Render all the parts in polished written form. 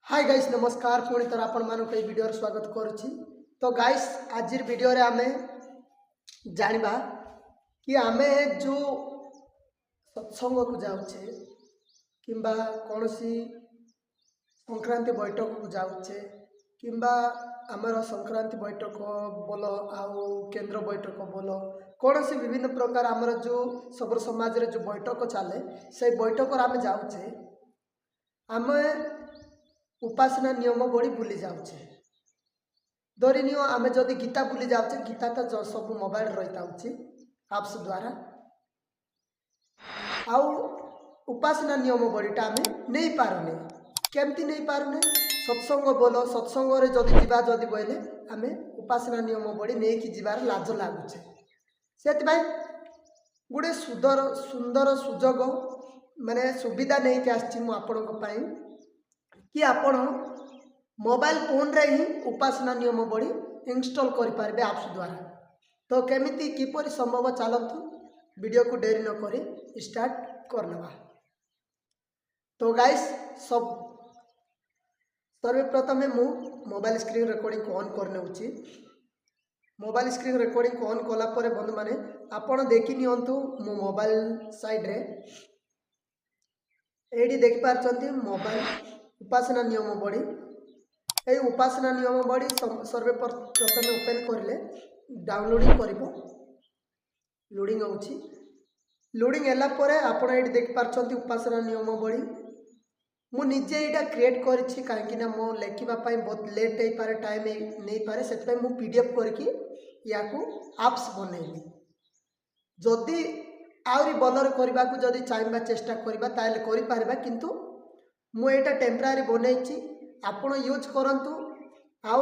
Hi guys नमस्कार पुणी थर आपण मानक वीडियो स्वागत करुच्ची। तो गाइस आज वीडियो रे आमे जानिबा कि आमे जो सत्संग को जाउछे किंबा कोनसी संक्रांति बैठक को जाउछे किंबा आमर संक्रांति बैठक बोलो आउ केंद्र बैठक बोलो कोनसी विभिन्न प्रकार आमर जो सबर समाज रे जो बैठक चले से बैठक आमे जाउछे आमे उपासना नियम बड़ी भूली जाऊे। धरी नियो आमे जदि गीता भूली जाऊे गीता तो सब मोबाइल रही आप्स द्वारा आउ उपासना नियम बड़ीटा आमे नहीं पारुने केमती नहीं पारुने सत्संग बोलो सत्संग रे जदि जीवा जदि बोले आमे उपासना नियम बड़ी नहीं कि जीवार लाज लागुचे से गोटे सुंदर सुजोग माने सुविधा नहीं कि आछि आपणक पई कि आपण मोबाइल फोन रे ही उपासना नियम बड़ी इंस्टॉल कर पारे आप्स द्वारा। तो केमिति किपरि संभव चलतु वीडियो को देरी न करी स्टार्ट करनवा। तो गाइस सब सर्वप्रथम मु मोबाइल स्क्रीन रिकॉर्डिंग को ऑन करने उची। मोबाइल स्क्रीन रिकॉर्डिंग को ऑन कला परे बंधु माने आपण देखि नियंतु मो मोबाइल साइड रे एडी देख पारचंती मोबाइल उपासना नियम बड़ी ये उपासना नियम बड़ी सर्वप्रथम ओपन करले डाउनलोडिंग करिवो लोडिंग होउची लोडिंग एला परे आपण एडी देख पारचंती उपासना नियम बड़ी मु निजे एटा क्रिएट करिछि काहेकि ना मो लेखिबा पई बहुत लेट हे पारे टाइम नै पारे सेत पई मु पीडीएफ करके याकू एप्स बनेइली जदि आउरी बलर करबा को जदि चाहबा चेष्टा करबा ताले करि पारबा किंतु मु एटा टेम्पररी बनैछि आपण यूज करंतु आउ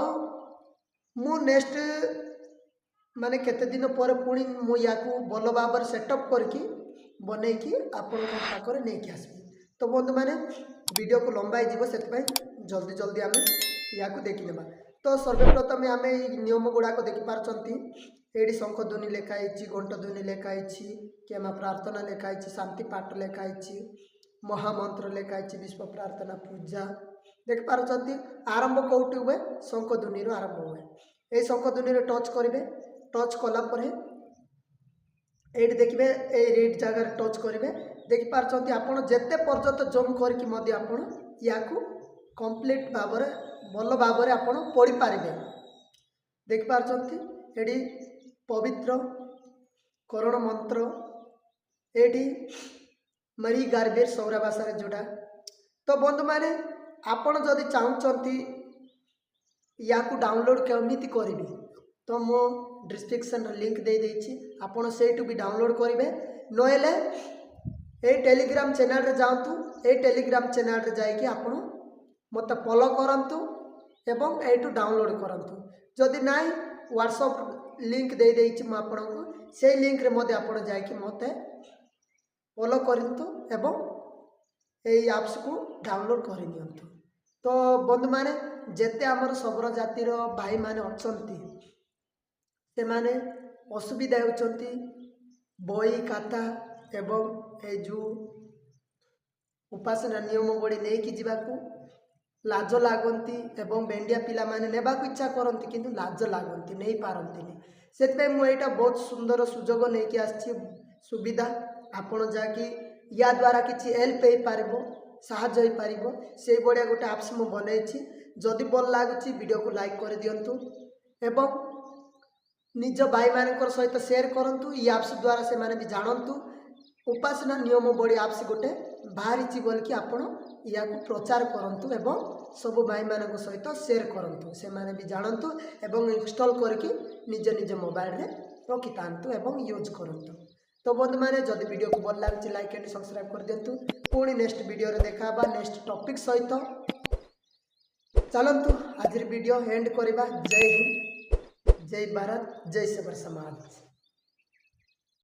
मु नेक्स्ट माने केते दिन पर पुणी मु याकू बल भाव सेटअप करके बनै कि आपण पाखरे नै कि आसबी। तो बंधु माने वीडियो को लंबाई जीवो सेत पई जल्दी जल्दी आमे याकू देखि नेबा। तो सर्वप्रथम आमे नियम गुडा को देखि पारचंती एडी शंख ध्वनि लेखाइछि घंट ध्वनि लेखाइछि केमा प्रार्थना लेखाइछि शांति पाठ लेखाइछि महामंत्र लेखाइछि विश्व प्रार्थना पूजा देख पारचंती आरंभ कोउटी हुए शंख ध्वनि रो आरंभ हुए ए शंख ध्वनि रे टच करिवे टच कला परे एडी देखिबे ए रेड जगह रे टच करिवे देख पारचंती आपण जेते पर्यंत जम करके मध्य आपण याकू कंप्लीट भाबरे भल भाबरे आपण पढि पारिबे देख पारचंती एडी पवित्र करण मंत्र एडी मरी गार्बेर सौरा भाषा रे जोड़ा। तो बंधु माने आपण जदि चाहूचंती याकू डाउनलोड केमिति करिवि तो मो डिस्क्रिप्शन रे लिंक दे देछि आपण सेटू भी डाउनलोड करिवे नहेले ए टेलीग्राम चैनल रे जांतु ए टेलीग्राम चैनल रे जाई कि आपण मते फॉलो करंतु एवं एटू डाउनलोड करंतु जदि नाइ व्हाट्सएप लिंक दे देछि म आपनको से लिंक रे मते आपण जाई कि मते फॉलो करंतु एवं ए एप्स को डाउनलोड कर नियंतु। तो बंधु माने जेते आमर सबरो जातिर भाई माने अछंती से माने असुविधा होचंती बही खाता एवं ए जो उपासना नियम बड़ी नै कि जीवाकू लाज लागंती एवं बेंडिया पिला माने नेबा को इच्छा करंती किंतु लाज लागंती नै पारंती सेत पे मु एटा बहुत सुंदर सुजोग नै कि आछि सुविधा आपण जाकि या द्वारा किसी हेल्प हो पारिबो साहाय्य हो पारिबो से बड़िया गोटे एप्स मु बनैछि जदि भल लागुछि वीडियो को लाइक कर दियंतु एवं निज भाई मानकर सहित शेयर करंतु ई एप्स द्वारा से माने भी जानंतु उपासना नियम बड़ी एप्स गोटे बाहरी बोल कि आपण याकू प्रचार करंतु एवं सब भाई मानक सहित शेयर करंतु से माने भी जानंतु एवं इंस्टॉल करके निज निज मोबाइल रे रखि तांतु एवं यूज करंतु। तो बंधु माने जदि वीडियो को भल लागे लाइक एंड सब्सक्राइब कर दियंतु पुणी नेक्स्ट वीडियो रे देखाबा नेक्स्ट टॉपिक सहित चलंतु आज वीडियो एंड करबा। जय हिंद जय भारत जय सबर समाज।